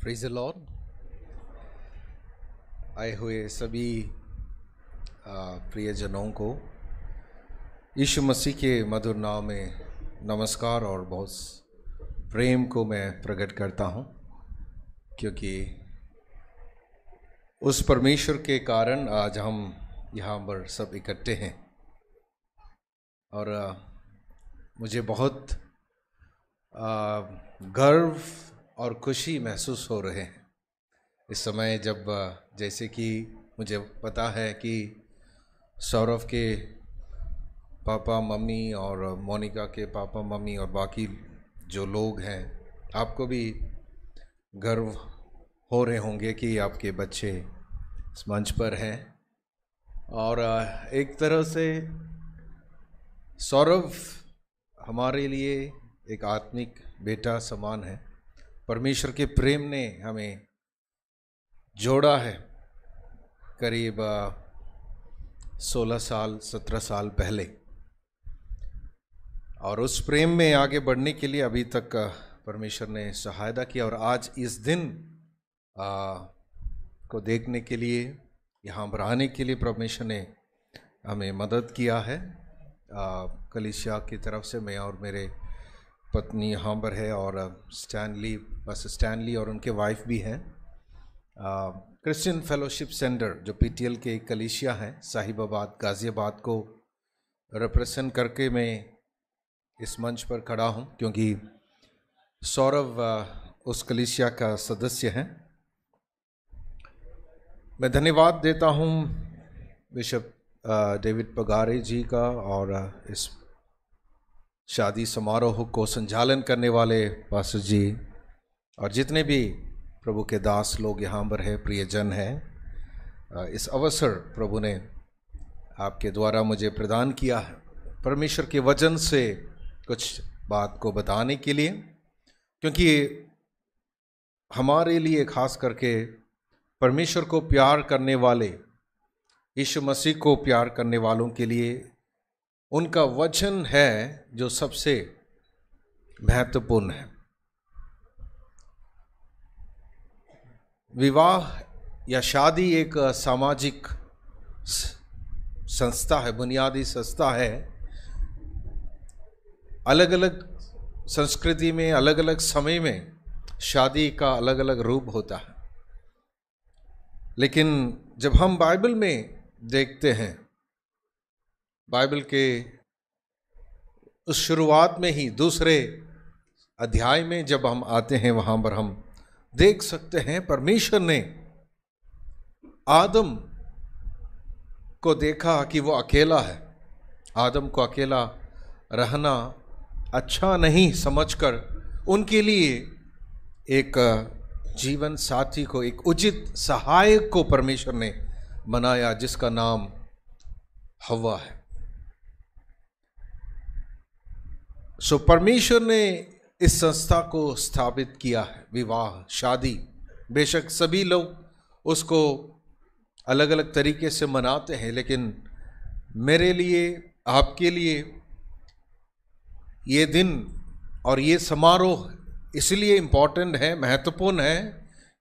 Praise the Lord. आए हुए सभी प्रियजनों को यीशु मसीह के मधुर नाम में नमस्कार और बहुत प्रेम को मैं प्रकट करता हूं, क्योंकि उस परमेश्वर के कारण आज हम यहाँ पर सब इकट्ठे हैं और मुझे बहुत गर्व और खुशी महसूस हो रहे हैं इस समय, जब जैसे कि मुझे पता है कि सौरभ के पापा मम्मी और मोनिका के पापा मम्मी और बाकी जो लोग हैं, आपको भी गर्व हो रहे होंगे कि आपके बच्चे इस मंच पर हैं। और एक तरह से सौरभ हमारे लिए एक आत्मिक बेटा समान है। परमेश्वर के प्रेम ने हमें जोड़ा है करीब 16 साल 17 साल पहले, और उस प्रेम में आगे बढ़ने के लिए अभी तक परमेश्वर ने सहायता किया। और आज इस दिन को देखने के लिए, यहाँ पर आने के लिए परमेश्वर ने हमें मदद किया है। कलीसिया की तरफ से मैं और मेरे पत्नी यहाँ पर है, और स्टैनली और उनके वाइफ भी हैं। क्रिश्चियन फेलोशिप सेंटर जो पीटीएल के कलीसिया है साहिबाबाद गाज़ियाबाद को रिप्रेजेंट करके मैं इस मंच पर खड़ा हूँ, क्योंकि सौरभ उस कलीसिया का सदस्य हैं। मैं धन्यवाद देता हूँ बिशप डेविड पगारे जी का, और इस शादी समारोह को संचालन करने वाले पास्टर जी और जितने भी प्रभु के दास लोग यहाँ पर है, प्रियजन है। इस अवसर प्रभु ने आपके द्वारा मुझे प्रदान किया है परमेश्वर के वचन से कुछ बात को बताने के लिए, क्योंकि हमारे लिए खास करके परमेश्वर को प्यार करने वाले, यीशु मसीह को प्यार करने वालों के लिए उनका वचन है जो सबसे महत्वपूर्ण है। विवाह या शादी एक सामाजिक संस्था है, बुनियादी संस्था है। अलग अलग संस्कृति में, अलग अलग समय में शादी का अलग अलग रूप होता है, लेकिन जब हम बाइबल में देखते हैं, बाइबल के उस शुरुआत में ही दूसरे अध्याय में जब हम आते हैं, वहां पर हम देख सकते हैं परमेश्वर ने आदम को देखा कि वो अकेला है। आदम को अकेला रहना अच्छा नहीं समझकर उनके लिए एक जीवन साथी को, एक उचित सहायक को परमेश्वर ने बनाया, जिसका नाम हव्वा है। सो परमेश्वर ने इस संस्था को स्थापित किया है, विवाह शादी। बेशक सभी लोग उसको अलग अलग तरीके से मनाते हैं, लेकिन मेरे लिए, आपके लिए ये दिन और ये समारोह इसलिए इम्पोर्टेंट है, महत्वपूर्ण है,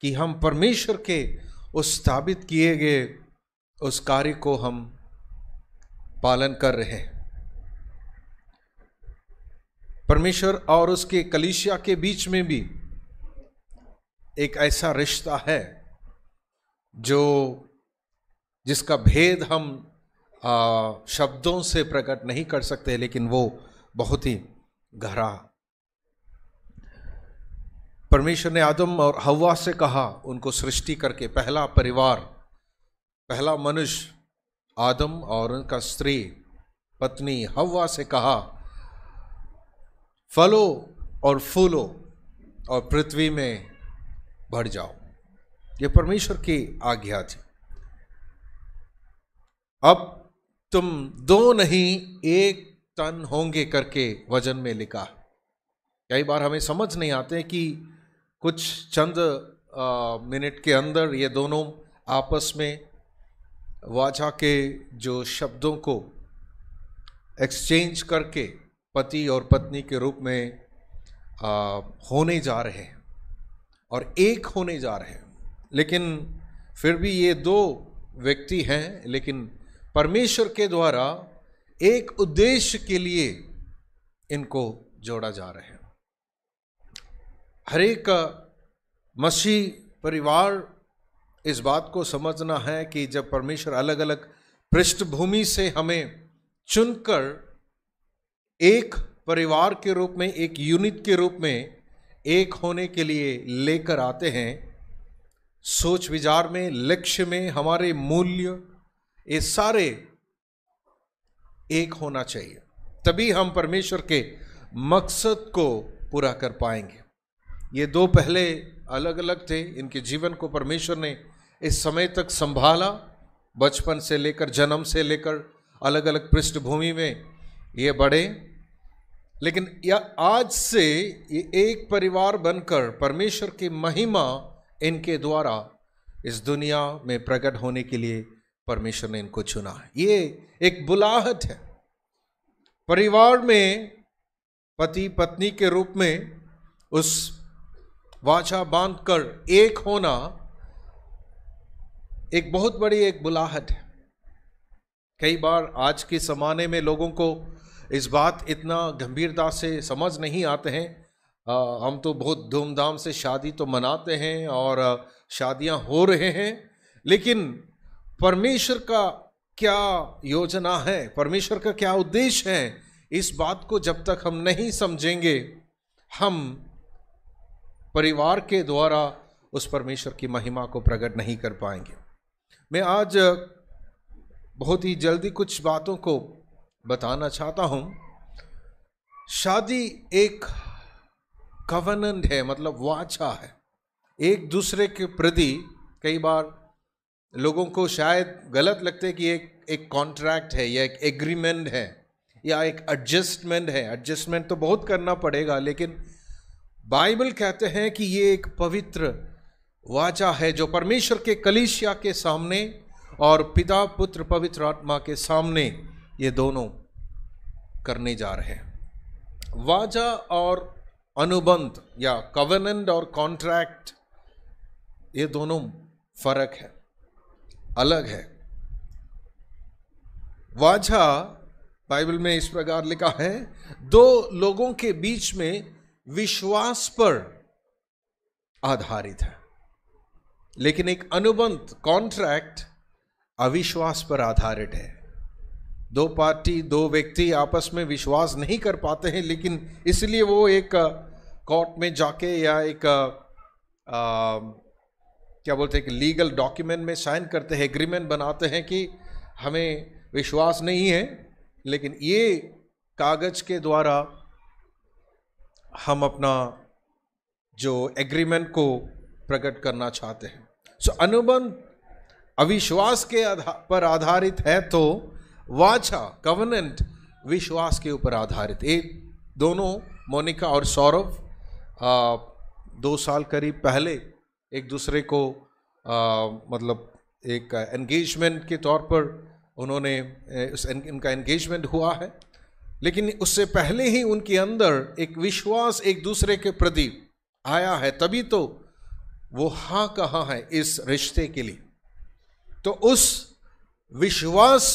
कि हम परमेश्वर के उस स्थापित किए गए उस कार्य को हम पालन कर रहे हैं। परमेश्वर और उसके कलीसिया के बीच में भी एक ऐसा रिश्ता है जिसका भेद हम शब्दों से प्रकट नहीं कर सकते, लेकिन वो बहुत ही गहरा। परमेश्वर ने आदम और हव्वा से कहा, उनको सृष्टि करके, पहला परिवार, पहला मनुष्य आदम और उनका स्त्री पत्नी हव्वा से कहा, फलो और फूलो और पृथ्वी में बढ़ जाओ। ये परमेश्वर की आज्ञा थी। अब तुम दो नहीं एक तन होंगे करके वचन में लिखा। कई बार हमें समझ नहीं आते कि कुछ चंद मिनट के अंदर ये दोनों आपस में वाचा के जो शब्दों को एक्सचेंज करके पति और पत्नी के रूप में होने जा रहे हैं। और एक होने जा रहे हैं। लेकिन फिर भी ये दो व्यक्ति हैं, लेकिन परमेश्वर के द्वारा एक उद्देश्य के लिए इनको जोड़ा जा रहा है। हर एक मसीह परिवार इस बात को समझना है कि जब परमेश्वर अलग अलग पृष्ठभूमि से हमें चुनकर एक परिवार के रूप में, एक यूनिट के रूप में एक होने के लिए लेकर आते हैं, सोच विचार में, लक्ष्य में, हमारे मूल्य, ये सारे एक होना चाहिए, तभी हम परमेश्वर के मकसद को पूरा कर पाएंगे। ये दो पहले अलग अलग थे, इनके जीवन को परमेश्वर ने इस समय तक संभाला, बचपन से लेकर, जन्म से लेकर अलग अलग पृष्ठभूमि में ये बढ़े, लेकिन आज से ये एक परिवार बनकर परमेश्वर की महिमा इनके द्वारा इस दुनिया में प्रकट होने के लिए परमेश्वर ने इनको चुना है। ये एक बुलाहट है। परिवार में पति पत्नी के रूप में उस वाचा बांधकर एक होना एक बहुत बड़ी एक बुलाहट है। कई बार आज के ज़माने में लोगों को इस बात इतना गंभीरता से समझ नहीं आते हैं। हम तो बहुत धूमधाम से शादी तो मनाते हैं और शादियां हो रहे हैं, लेकिन परमेश्वर का क्या योजना है, परमेश्वर का क्या उद्देश्य है, इस बात को जब तक हम नहीं समझेंगे, हम परिवार के द्वारा उस परमेश्वर की महिमा को प्रकट नहीं कर पाएंगे। मैं आज बहुत ही जल्दी कुछ बातों को बताना चाहता हूं। शादी एक कवनेंट है, मतलब वाचा है एक दूसरे के प्रति। कई बार लोगों को शायद गलत लगता है कि एक कॉन्ट्रैक्ट है या एक एग्रीमेंट है या एक एडजस्टमेंट है। एडजस्टमेंट तो बहुत करना पड़ेगा, लेकिन बाइबल कहते हैं कि ये एक पवित्र वाचा है जो परमेश्वर के कलीसिया के सामने और पिता पुत्र पवित्र आत्मा के सामने ये दोनों करने जा रहे हैं। वाचा और अनुबंध या कवेनेंट और कॉन्ट्रैक्ट, ये दोनों फर्क है, अलग है। वाचा बाइबल में इस प्रकार लिखा है, दो लोगों के बीच में विश्वास पर आधारित है, लेकिन एक अनुबंध कॉन्ट्रैक्ट अविश्वास पर आधारित है। दो पार्टी, दो व्यक्ति आपस में विश्वास नहीं कर पाते हैं, लेकिन इसलिए वो एक कोर्ट में जाके या एक क्या बोलते हैं कि लीगल डॉक्यूमेंट में साइन करते हैं, एग्रीमेंट बनाते हैं कि हमें विश्वास नहीं है, लेकिन ये कागज के द्वारा हम अपना जो एग्रीमेंट को प्रकट करना चाहते हैं। सो अनुबंध अविश्वास के पर आधारित है, तो वाचा कवेनेंट विश्वास के ऊपर आधारित। एक दोनों मोनिका और सौरभ 2 साल करीब पहले एक दूसरे को मतलब एक एंगेजमेंट के तौर पर उन्होंने इनका एंगेजमेंट हुआ है, लेकिन उससे पहले ही उनके अंदर एक विश्वास एक दूसरे के प्रति आया है, तभी तो वो हाँ कहा है इस रिश्ते के लिए। तो उस विश्वास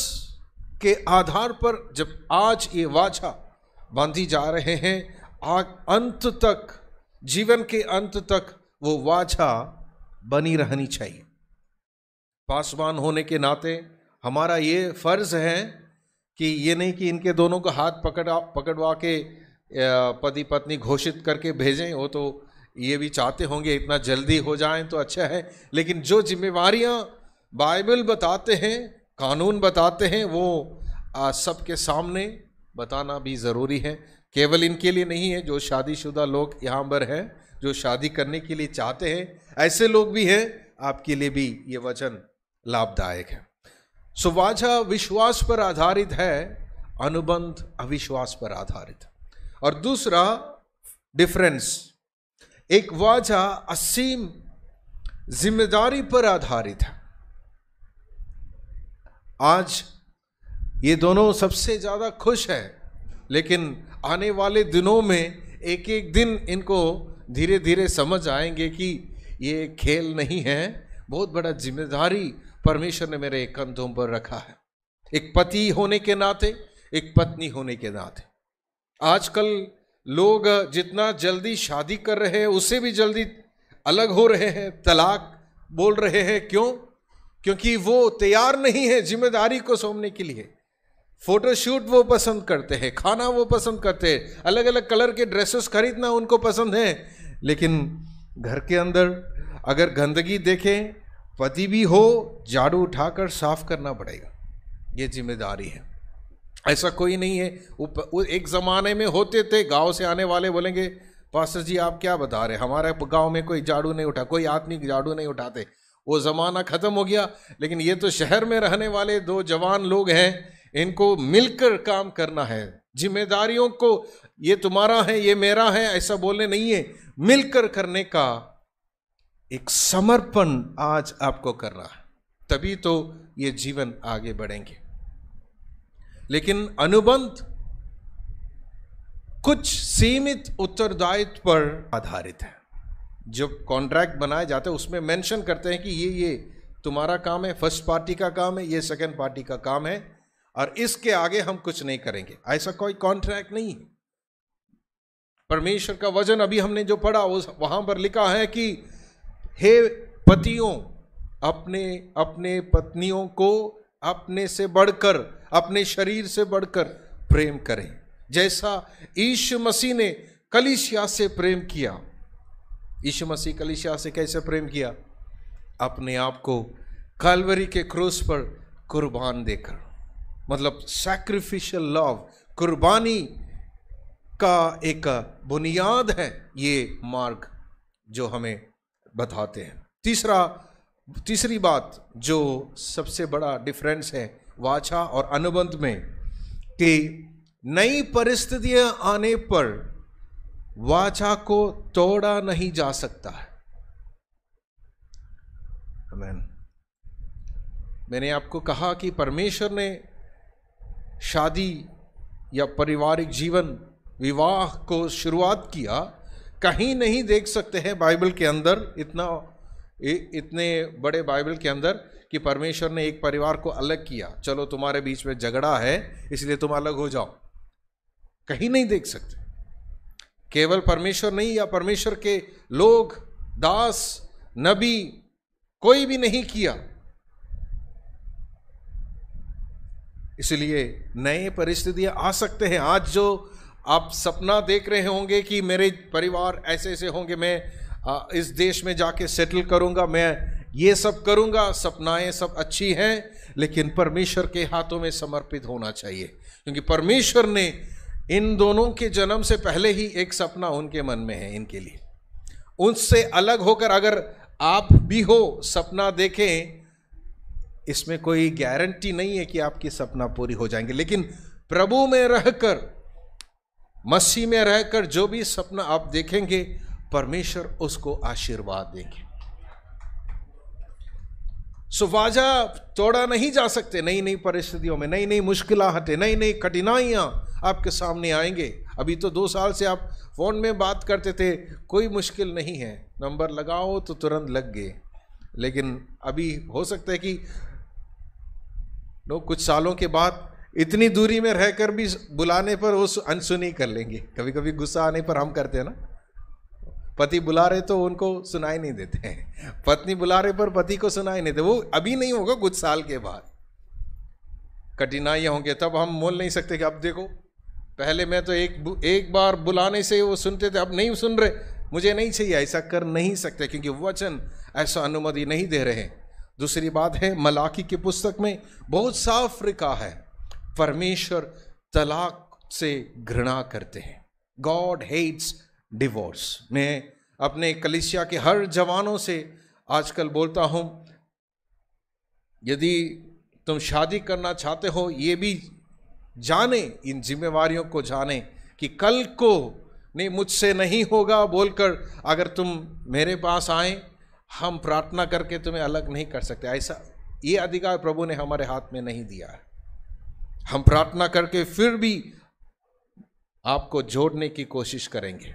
के आधार पर जब आज ये वाचा बांधी जा रहे हैं, अंत तक, जीवन के अंत तक वो वाचा बनी रहनी चाहिए। पासवान होने के नाते हमारा ये फर्ज है कि ये नहीं कि इनके दोनों को हाथ पकड़वा के पति पत्नी घोषित करके भेजें। वो तो ये भी चाहते होंगे इतना जल्दी हो जाएं तो अच्छा है, लेकिन जो जिम्मेवारियां बाइबल बताते हैं, कानून बताते हैं, वो सबके सामने बताना भी ज़रूरी है। केवल इनके लिए नहीं है, जो शादीशुदा लोग यहाँ पर हैं, जो शादी करने के लिए चाहते हैं, ऐसे लोग भी हैं, आपके लिए भी ये वचन लाभदायक है। सो वाचा विश्वास पर आधारित है, अनुबंध अविश्वास पर आधारित है। और दूसरा डिफरेंस, एक वाचा असीम जिम्मेदारी पर आधारित है। आज ये दोनों सबसे ज्यादा खुश है, लेकिन आने वाले दिनों में एक एक दिन इनको धीरे धीरे समझ आएंगे कि ये खेल नहीं है, बहुत बड़ा जिम्मेदारी परमेश्वर ने मेरे कंधों पर रखा है, एक पति होने के नाते, एक पत्नी होने के नाते। आजकल लोग जितना जल्दी शादी कर रहे हैं उससे भी जल्दी अलग हो रहे हैं, तलाक बोल रहे हैं। क्यों? क्योंकि वो तैयार नहीं है जिम्मेदारी को सौंपने के लिए। फोटोशूट वो पसंद करते हैं, खाना वो पसंद करते हैं, अलग अलग कलर के ड्रेसेस खरीदना उनको पसंद है, लेकिन घर के अंदर अगर गंदगी देखें, पति भी हो, झाड़ू उठाकर साफ करना पड़ेगा, ये जिम्मेदारी है। ऐसा कोई नहीं है। वो एक ज़माने में होते थे, गांव से आने वाले बोलेंगे पास्टर जी आप क्या बता रहे, हमारे गांव में कोई झाड़ू नहीं उठा, कोई आदमी झाड़ू नहीं उठाते। वो ज़माना ख़त्म हो गया। लेकिन ये तो शहर में रहने वाले दो जवान लोग हैं, इनको मिलकर काम करना है। जिम्मेदारियों को ये तुम्हारा है, ये मेरा है, ऐसा बोलने नहीं है, मिलकर करने का एक समर्पण आज आपको करना है, तभी तो ये जीवन आगे बढ़ेंगे। लेकिन अनुबंध कुछ सीमित उत्तरदायित्व पर आधारित है। जब कॉन्ट्रैक्ट बनाए जाते हैं उसमें मेंशन करते हैं कि ये तुम्हारा काम है, फर्स्ट पार्टी का काम है, ये सेकंड पार्टी का काम है, और इसके आगे हम कुछ नहीं करेंगे। ऐसा कोई कॉन्ट्रैक्ट नहीं है। परमेश्वर का वचन अभी हमने जो पढ़ा वहां पर लिखा है कि हे पतियों, अपने अपने पत्नियों को अपने से बढ़कर, अपने शरीर से बढ़कर प्रेम करें, जैसा यीशु मसीह ने कलीसिया से प्रेम किया। यीशु मसीह कलीसिया से कैसे प्रेम किया? अपने आप को कलवरी के क्रूस पर कुर्बान देकर, मतलब सैक्रिफिशियल लव, कुर्बानी का एक बुनियाद है ये मार्ग जो हमें बताते हैं। तीसरी बात जो सबसे बड़ा डिफरेंस है वाचा और अनुबंध में, कि नई परिस्थितियां आने पर वाचा को तोड़ा नहीं जा सकता है। आमीन। मैंने आपको कहा कि परमेश्वर ने शादी या पारिवारिक जीवन, विवाह को शुरुआत किया, कहीं नहीं देख सकते हैं बाइबल के अंदर, इतने बड़े बाइबल के अंदर, कि परमेश्वर ने एक परिवार को अलग किया, चलो तुम्हारे बीच में झगड़ा है इसलिए तुम अलग हो जाओ। कहीं नहीं देख सकते। केवल परमेश्वर नहीं, या परमेश्वर के लोग, दास, नबी, कोई भी नहीं किया। इसलिए नए परिस्थितियां आ सकते हैं। आज जो आप सपना देख रहे होंगे कि मेरे परिवार ऐसे ऐसे होंगे, मैं इस देश में जाके सेटल करूंगा, मैं ये सब करूंगा, सपनाएं सब अच्छी हैं, लेकिन परमेश्वर के हाथों में समर्पित होना चाहिए। क्योंकि परमेश्वर ने इन दोनों के जन्म से पहले ही एक सपना उनके मन में है इनके लिए। उनसे अलग होकर अगर आप भी हो, सपना देखें, इसमें कोई गारंटी नहीं है कि आपकी सपना पूरी हो जाएंगे। लेकिन प्रभु में रहकर, मसीह में रहकर जो भी सपना आप देखेंगे, परमेश्वर उसको आशीर्वाद देंगे। वाचा तोड़ा नहीं जा सकते। नई नई परिस्थितियों में नई नई मुश्किलाहटें, नई नई कठिनाइयां आपके सामने आएंगे। अभी तो 2 साल से आप फोन में बात करते थे, कोई मुश्किल नहीं है, नंबर लगाओ तो तुरंत लग गए। लेकिन अभी हो सकता है कि कुछ सालों के बाद इतनी दूरी में रहकर भी बुलाने पर वो अनसुनी कर लेंगे। कभी कभी गुस्सा आने पर हम करते हैं ना, पति बुला रहे तो उनको सुनाई नहीं देते हैं, पत्नी बुला रहे पर पति को सुनाई नहीं देते। वो अभी नहीं होगा, कुछ साल के बाद कठिनाइयां होंगे, तब हम बोल नहीं सकते कि अब देखो, पहले मैं तो एक बार बुलाने से वो सुनते थे, अब नहीं सुन रहे, मुझे नहीं चाहिए। ऐसा कर नहीं सकते, क्योंकि वचन ऐसा अनुमति नहीं दे रहे। दूसरी बात है, मलाकी की पुस्तक में बहुत साफ लिखा है, परमेश्वर तलाक से घृणा करते हैं। God hates divorce. मैं अपने कलीसिया के हर जवानों से आजकल बोलता हूं, यदि तुम शादी करना चाहते हो, ये भी जाने, इन जिम्मेवारियों को जाने कि कल को नहीं, मुझसे नहीं होगा बोलकर अगर तुम मेरे पास आए, हम प्रार्थना करके तुम्हें अलग नहीं कर सकते। ऐसा ये अधिकार प्रभु ने हमारे हाथ में नहीं दिया है। हम प्रार्थना करके फिर भी आपको जोड़ने की कोशिश करेंगे।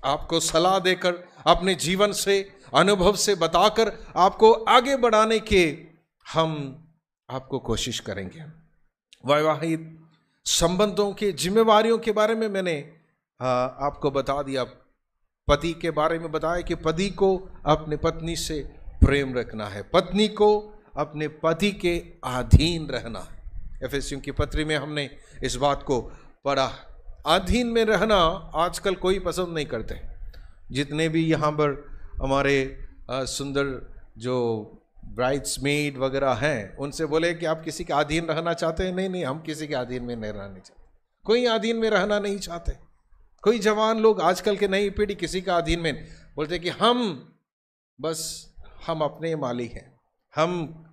आपको सलाह देकर, अपने जीवन से, अनुभव से बताकर आपको आगे बढ़ाने के हम आपको कोशिश करेंगे। वैवाहिक संबंधों की जिम्मेवारियों के बारे में मैंने आपको बता दिया। पति के बारे में बताया कि पति को अपने पत्नी से प्रेम रखना है, पत्नी को अपने पति के अधीन रहना है। एफेसियों की पत्री में हमने इस बात को पढ़ा। अधीन में रहना आजकल कोई पसंद नहीं करते। जितने भी यहाँ पर हमारे सुंदर जो ब्राइड्समेड वगैरह हैं, उनसे बोले कि आप किसी के अधीन रहना चाहते हैं? नहीं नहीं, हम किसी के अधीन में नहीं रहना चाहते, कोई अधीन में रहना नहीं चाहते। कोई जवान लोग आजकल के नई पीढ़ी किसी का अधीन में बोलते कि हम अपने मालिक हैं, हम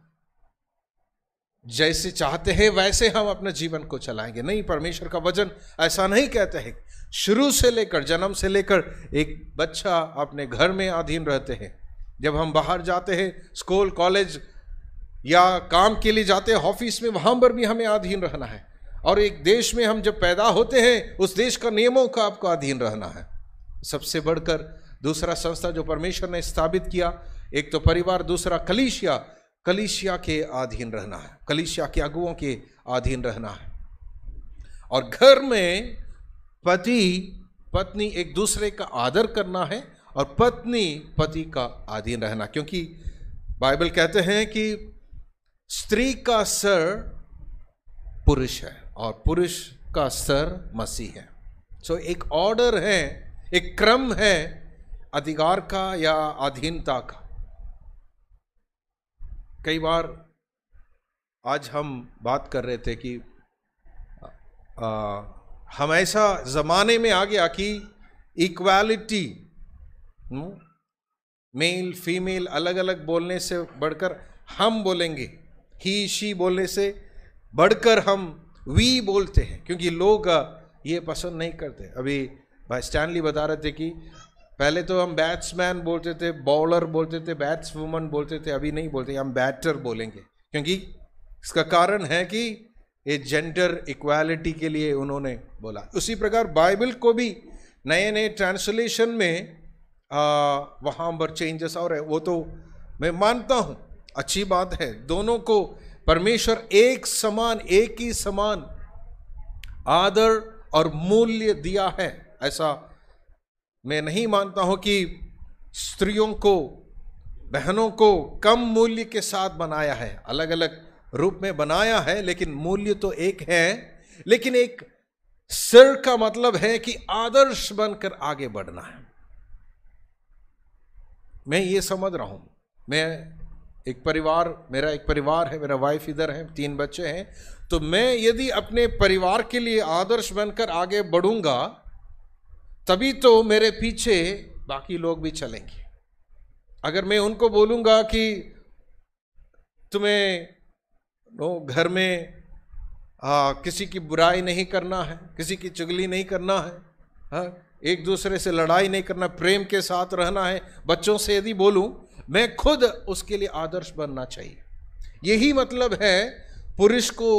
जैसे चाहते हैं वैसे हम अपने जीवन को चलाएंगे। नहीं, परमेश्वर का वचन ऐसा नहीं कहते हैं। शुरू से लेकर, जन्म से लेकर एक बच्चा अपने घर में अधीन रहते हैं। जब हम बाहर जाते हैं, स्कूल कॉलेज या काम के लिए जाते हैं, ऑफिस में, वहां पर भी हमें अधीन रहना है। और एक देश में हम जब पैदा होते हैं, उस देश का नियमों का आपको अधीन रहना है। सबसे बढ़कर दूसरा संस्था जो परमेश्वर ने स्थापित किया, एक तो परिवार, दूसरा कलीसिया, कलीसिया के अधीन रहना है, कलीसिया के अगुओं के अधीन रहना है। और घर में पति पत्नी एक दूसरे का आदर करना है और पत्नी पति का अधीन रहना, क्योंकि बाइबल कहते हैं कि स्त्री का सर पुरुष है और पुरुष का सर मसीह है। सो एक ऑर्डर है, एक क्रम है अधिकार का या अधीनता का। कई बार आज हम बात कर रहे थे कि हम ऐसा जमाने में आ गया कि इक्वालिटी, मेल फीमेल अलग अलग बोलने से बढ़कर हम बोलेंगे, ही शी बोलने से बढ़कर हम वी बोलते हैं, क्योंकि लोग ये पसंद नहीं करते। अभी भाई स्टैनली बता रहे थे कि पहले तो हम बैट्समैन बोलते थे, बॉलर बोलते थे, बैट्सवुमन बोलते थे, अभी नहीं बोलते, हम बैटर बोलेंगे, क्योंकि इसका कारण है कि ये जेंडर इक्वालिटी के लिए उन्होंने बोला। उसी प्रकार बाइबल को भी नए नए ट्रांसलेशन में वहाँ पर चेंजेस और है, वो तो मैं मानता हूँ, अच्छी बात है। दोनों को परमेश्वर एक समान, एक ही समान आदर और मूल्य दिया है। ऐसा मैं नहीं मानता हूं कि स्त्रियों को, बहनों को कम मूल्य के साथ बनाया है, अलग अलग रूप में बनाया है, लेकिन मूल्य तो एक है। लेकिन एक सिर का मतलब है कि आदर्श बनकर आगे बढ़ना है। मैं ये समझ रहा हूं, मैं एक परिवार, मेरा एक परिवार है, मेरा वाइफ इधर है, 3 बच्चे हैं, तो मैं यदि अपने परिवार के लिए आदर्श बनकर आगे बढ़ूंगा तभी तो मेरे पीछे बाकी लोग भी चलेंगे। अगर मैं उनको बोलूंगा कि तुम्हें घर में किसी की बुराई नहीं करना है, किसी की चुगली नहीं करना है, एक दूसरे से लड़ाई नहीं करना, प्रेम के साथ रहना है, बच्चों से यदि बोलूं, मैं खुद उसके लिए आदर्श बनना चाहिए। यही मतलब है पुरुष को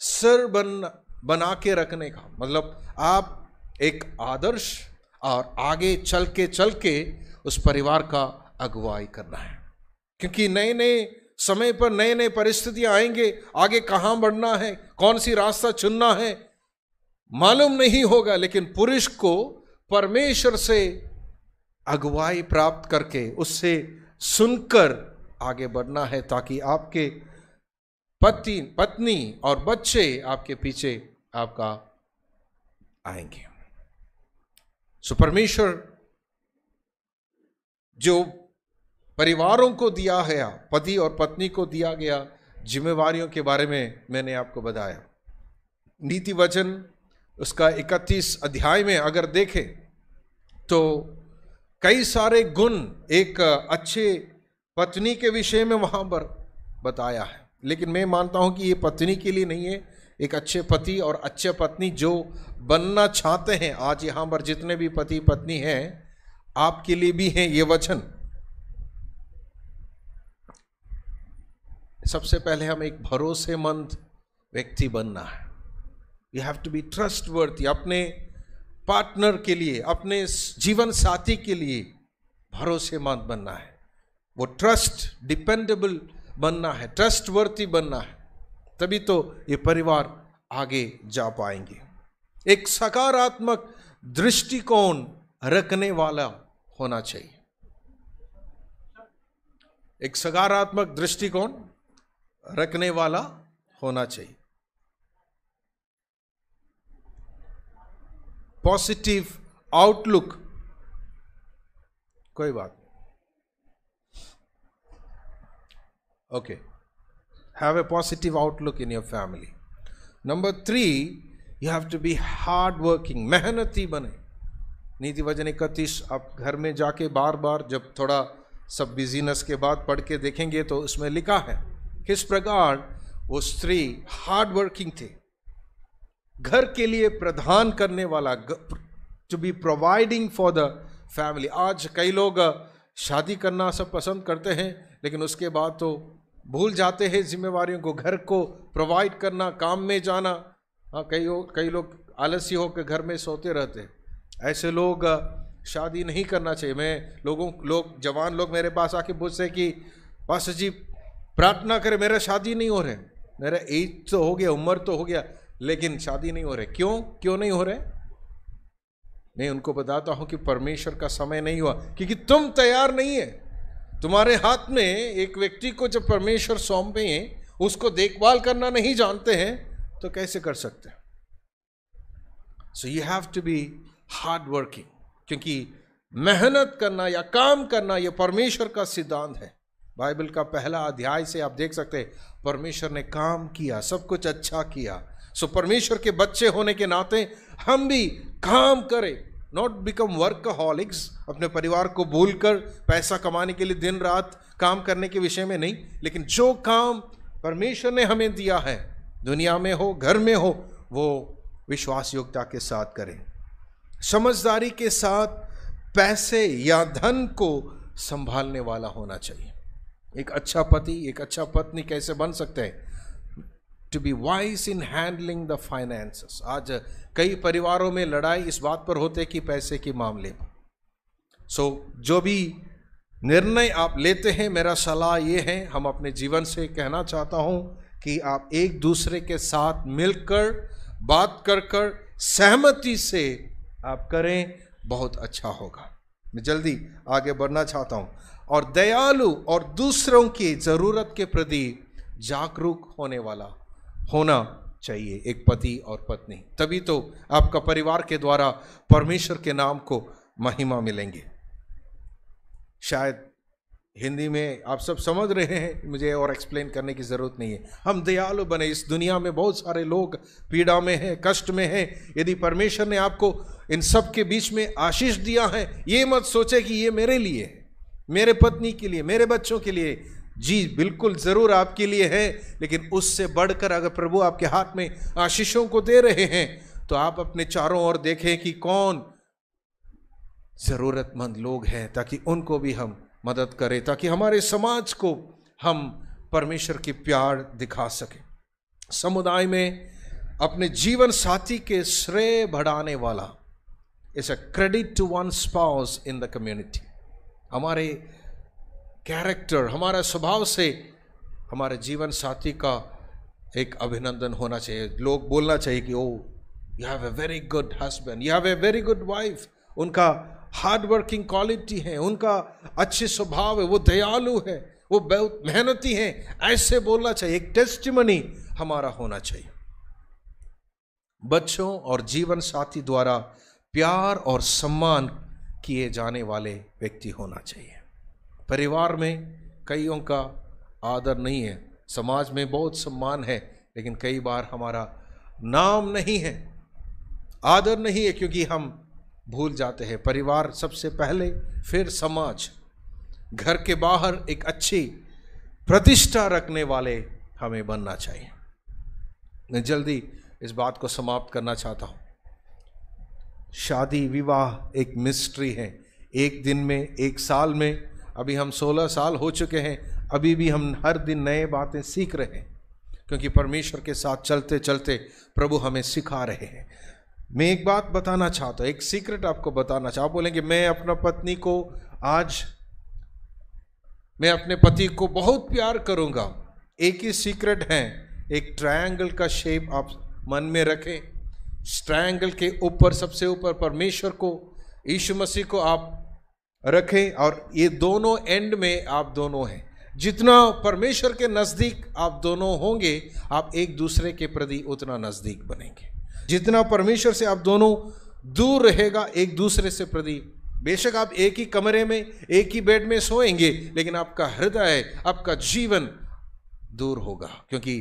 सिर बना के रखने का मतलब। आप एक आदर्श और आगे चल के उस परिवार का अगुवाई करना है, क्योंकि नए नए समय पर नए नए परिस्थितियां आएंगे, आगे कहां बढ़ना है, कौन सी रास्ता चुनना है मालूम नहीं होगा। लेकिन पुरुष को परमेश्वर से अगुवाई प्राप्त करके उससे सुनकर आगे बढ़ना है, ताकि आपके पत्नी और बच्चे आपके पीछे आपका आएंगे। सो परमेश्वर जो परिवारों को दिया है, पति और पत्नी को दिया गया जिम्मेवारियों के बारे में मैंने आपको बताया। नीति वचन उसका 31 अध्याय में अगर देखें तो कई सारे गुण एक अच्छे पत्नी के विषय में वहां पर बताया है। लेकिन मैं मानता हूं कि ये पत्नी के लिए नहीं है, एक अच्छे पति और अच्छे पत्नी जो बनना चाहते हैं, आज यहां पर जितने भी पति पत्नी हैं, आपके लिए भी हैं ये वचन। सबसे पहले हम एक भरोसेमंद व्यक्ति बनना है। You have to be trustworthy. अपने पार्टनर के लिए, अपने जीवन साथी के लिए भरोसेमंद बनना है, वो डिपेंडेबल बनना है, ट्रस्टवर्दी बनना है, तभी तो ये परिवार आगे जा पाएंगे। एक सकारात्मक दृष्टिकोण रखने वाला होना चाहिए, एक सकारात्मक दृष्टिकोण रखने वाला होना चाहिए। पॉजिटिव आउटलुक, कोई बात नहीं, okay, have a positive outlook in your family. Number 3, you have to be hard working, मेहनती बने। नीति वचन 31 आप घर में जाके बार बार जब थोड़ा सब बिजीनेस के बाद पढ़ के देखेंगे तो उसमें लिखा है किस प्रकार वो स्त्री हार्ड वर्किंग थे, घर के लिए प्रदान करने वाला, to be providing for the family. आज कई लोग शादी करना सब पसंद करते हैं, लेकिन उसके बाद तो भूल जाते हैं जिम्मेवारियों को, घर को प्रोवाइड करना, काम में जाना। कई लोग आलसी होकर घर में सोते रहते हैं। ऐसे लोग शादी नहीं करना चाहिए। मैं जवान लोग मेरे पास आके पूछते कि पास्टर जी प्रार्थना करें, मेरा शादी नहीं हो रहे, मेरा एज तो हो गया, उम्र तो हो गया, लेकिन शादी नहीं हो रहे। क्यों नहीं हो रहे? मैं उनको बताता हूं कि परमेश्वर का समय नहीं हुआ, क्योंकि तुम तैयार नहीं है। तुम्हारे हाथ में एक व्यक्ति को जब परमेश्वर सौंपे हैं, उसको देखभाल करना नहीं जानते हैं, तो कैसे कर सकते हैं? So you have to be hard working, क्योंकि मेहनत करना या काम करना यह परमेश्वर का सिद्धांत है। बाइबल का पहला अध्याय से आप देख सकते हैं, परमेश्वर ने काम किया, सब कुछ अच्छा किया। सो परमेश्वर के बच्चे होने के नाते हम भी काम करें, नॉट बिकम वर्कहॉलिक्स, अपने परिवार को भूलकर पैसा कमाने के लिए दिन रात काम करने के विषय में नहीं, लेकिन जो काम परमेश्वर ने हमें दिया है, दुनिया में हो, घर में हो, वो विश्वास योग्यता के साथ करें। समझदारी के साथ पैसे या धन को संभालने वाला होना चाहिए। एक अच्छा पति, एक अच्छा पत्नी कैसे बन सकते हैं? To be wise in handling the finances. आज कई परिवारों में लड़ाई इस बात पर होते कि पैसे के मामले में। जो भी निर्णय आप लेते हैं, मेरा सलाह ये है, हम अपने जीवन से कहना चाहता हूं कि आप एक दूसरे के साथ मिलकर बात कर सहमति से आप करें, बहुत अच्छा होगा। मैं जल्दी आगे बढ़ना चाहता हूं। और दयालु और दूसरों की जरूरत के प्रति जागरूक होने वाला होना चाहिए एक पति और पत्नी, तभी तो आपका परिवार के द्वारा परमेश्वर के नाम को महिमा मिलेंगे। शायद हिंदी में आप सब समझ रहे हैं, मुझे और एक्सप्लेन करने की जरूरत नहीं है। हम दयालु बने। इस दुनिया में बहुत सारे लोग पीड़ा में हैं, कष्ट में हैं। यदि परमेश्वर ने आपको इन सब के बीच में आशीष दिया है, ये मत सोचे कि ये मेरे लिए है, मेरे पत्नी के लिए, मेरे बच्चों के लिए। जी बिल्कुल जरूर आपके लिए है, लेकिन उससे बढ़कर अगर प्रभु आपके हाथ में आशीषों को दे रहे हैं, तो आप अपने चारों ओर देखें कि कौन जरूरतमंद लोग हैं, ताकि उनको भी हम मदद करें, ताकि हमारे समाज को हम परमेश्वर की प्यार दिखा सकें। समुदाय में अपने जीवन साथी के श्रेय बढ़ाने वाला is a credit to one spouse in the community. हमारे कैरेक्टर, हमारा स्वभाव से हमारे जीवन साथी का एक अभिनंदन होना चाहिए। लोग बोलना चाहिए कि oh you have a very good husband, you have a very good wife. उनका हार्ड वर्किंग क्वालिटी है, उनका अच्छे स्वभाव है, वो दयालु है, वो बहुत मेहनती है, ऐसे बोलना चाहिए। एक टेस्टिमनी हमारा होना चाहिए। बच्चों और जीवन साथी द्वारा प्यार और सम्मान किए जाने वाले व्यक्ति होना चाहिए। परिवार में कईयों का आदर नहीं है, समाज में बहुत सम्मान है, लेकिन कई बार हमारा नाम नहीं है, आदर नहीं है, क्योंकि हम भूल जाते हैं परिवार सबसे पहले, फिर समाज। घर के बाहर एक अच्छी प्रतिष्ठा रखने वाले हमें बनना चाहिए। मैं जल्दी इस बात को समाप्त करना चाहता हूं। शादी विवाह एक मिस्ट्री है। एक दिन में, एक साल में, अभी हम 16 साल हो चुके हैं, अभी भी हम हर दिन नए बातें सीख रहे हैं, क्योंकि परमेश्वर के साथ चलते चलते प्रभु हमें सिखा रहे हैं। मैं एक बात बताना चाहता हूं, एक सीक्रेट आपको बताना चाहता हूं। बोलेंगे मैं अपना पत्नी को आज, मैं अपने पति को बहुत प्यार करूंगा। एक ही सीक्रेट है, एक ट्रायंगल का शेप आप मन में रखें। ट्रायंगल के ऊपर, सबसे ऊपर परमेश्वर को, यीशु मसीह को आप रखें, और ये दोनों एंड में आप दोनों हैं। जितना परमेश्वर के नजदीक आप दोनों होंगे, आप एक दूसरे के प्रति उतना नजदीक बनेंगे। जितना परमेश्वर से आप दोनों दूर रहेगा एक दूसरे से प्रति, बेशक आप एक ही कमरे में, एक ही बेड में सोएंगे, लेकिन आपका हृदय, आपका जीवन दूर होगा। क्योंकि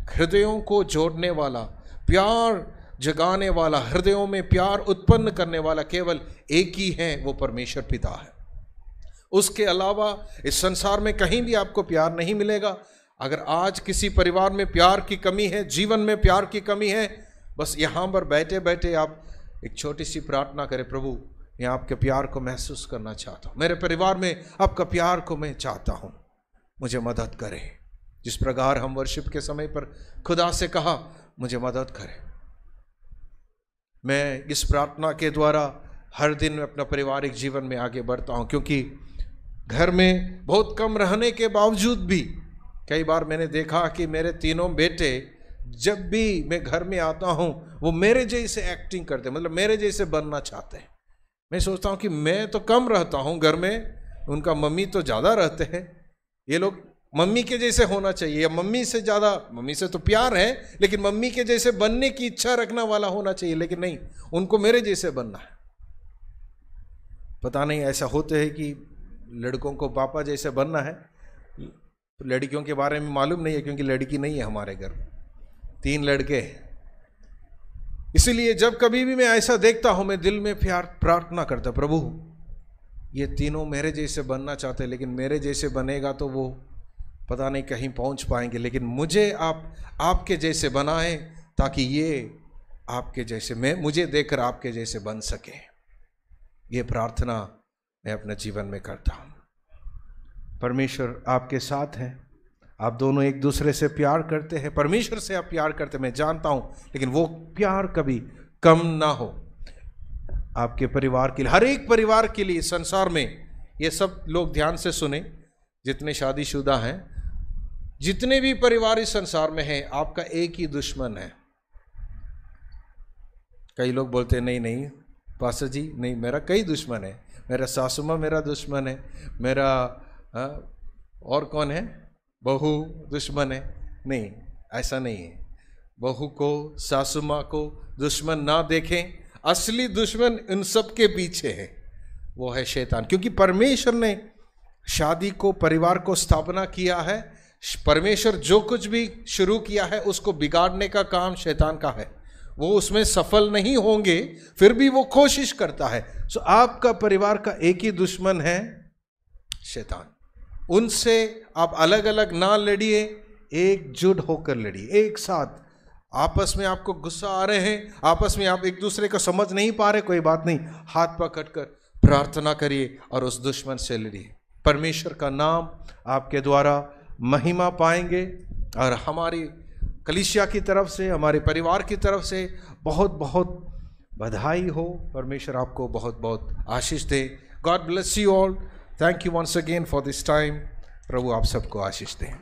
हृदयों को जोड़ने वाला, प्यार जगाने वाला, हृदयों में प्यार उत्पन्न करने वाला केवल एक ही है, वो परमेश्वर पिता है। उसके अलावा इस संसार में कहीं भी आपको प्यार नहीं मिलेगा। अगर आज किसी परिवार में प्यार की कमी है, जीवन में प्यार की कमी है, बस यहाँ पर बैठे बैठे आप एक छोटी सी प्रार्थना करें, प्रभु मैं आपके प्यार को महसूस करना चाहता हूँ, मेरे परिवार में आपका प्यार को मैं चाहता हूँ, मुझे मदद करें। जिस प्रकार हम वर्शिप के समय पर खुदा से कहा मुझे मदद करें, मैं इस प्रार्थना के द्वारा हर दिन अपना पारिवारिक जीवन में आगे बढ़ता हूँ। क्योंकि घर में बहुत कम रहने के बावजूद भी कई बार मैंने देखा कि मेरे तीनों बेटे जब भी मैं घर में आता हूँ वो मेरे जैसे एक्टिंग करते, मतलब मेरे जैसे बनना चाहते हैं। मैं सोचता हूँ कि मैं तो कम रहता हूँ घर में, उनका मम्मी तो ज़्यादा रहते हैं, ये लोग मम्मी के जैसे होना चाहिए, या मम्मी से ज़्यादा, मम्मी से तो प्यार है लेकिन मम्मी के जैसे बनने की इच्छा रखने वाला होना चाहिए, लेकिन नहीं, उनको मेरे जैसे बनना है। पता नहीं ऐसा होते है कि लड़कों को पापा जैसे बनना है, लड़कियों के बारे में मालूम नहीं है क्योंकि लड़की नहीं है हमारे घर, 3 लड़के हैं। इसीलिए जब कभी भी मैं ऐसा देखता हूं, मैं दिल में प्यार प्रार्थना करता, प्रभु ये तीनों मेरे जैसे बनना चाहते, लेकिन मेरे जैसे बनेगा तो वो पता नहीं कहीं पहुंच पाएंगे, लेकिन मुझे आप आपके जैसे बनाएं ताकि ये आपके जैसे, मैं मुझे देखकर आपके जैसे बन सके। ये प्रार्थना मैं अपने जीवन में करता हूं। परमेश्वर आपके साथ है, आप दोनों एक दूसरे से प्यार करते हैं, परमेश्वर से आप प्यार करते हैं, मैं जानता हूं, लेकिन वो प्यार कभी कम ना हो आपके परिवार के लिए, हर एक परिवार के लिए संसार में। ये सब लोग ध्यान से सुने, जितने शादीशुदा हैं, जितने भी परिवार इस संसार में हैं, आपका एक ही दुश्मन है। कई लोग बोलते हैं नहीं नहीं पास्टर जी, नहीं, मेरा कई दुश्मन है, मेरा सासू माँ मेरा दुश्मन है, मेरा और कौन है, बहू दुश्मन है। नहीं, ऐसा नहीं है। बहू को, सासू माँ को दुश्मन ना देखें, असली दुश्मन इन सब के पीछे है, वो है शैतान। क्योंकि परमेश्वर ने शादी को, परिवार को स्थापना किया है। परमेश्वर जो कुछ भी शुरू किया है उसको बिगाड़ने का काम शैतान का है। वो उसमें सफल नहीं होंगे, फिर भी वो कोशिश करता है। सो आपका परिवार का एक ही दुश्मन है, शैतान। उनसे आप अलग अलग ना लड़िए, एकजुट होकर लड़िए, एक साथ। आपस में आपको गुस्सा आ रहे हैं, आपस में आप एक दूसरे को समझ नहीं पा रहे, कोई बात नहीं, हाथ पकड़कर प्रार्थना करिए और उस दुश्मन से लड़िए। परमेश्वर का नाम आपके द्वारा महिमा पाएंगे। और हमारी कलीसिया की तरफ से, हमारे परिवार की तरफ से बहुत बहुत बधाई हो। परमेश्वर आपको बहुत बहुत आशीष दे। God bless you all. Thank you once again for this time. प्रभु आप सबको आशीष दें।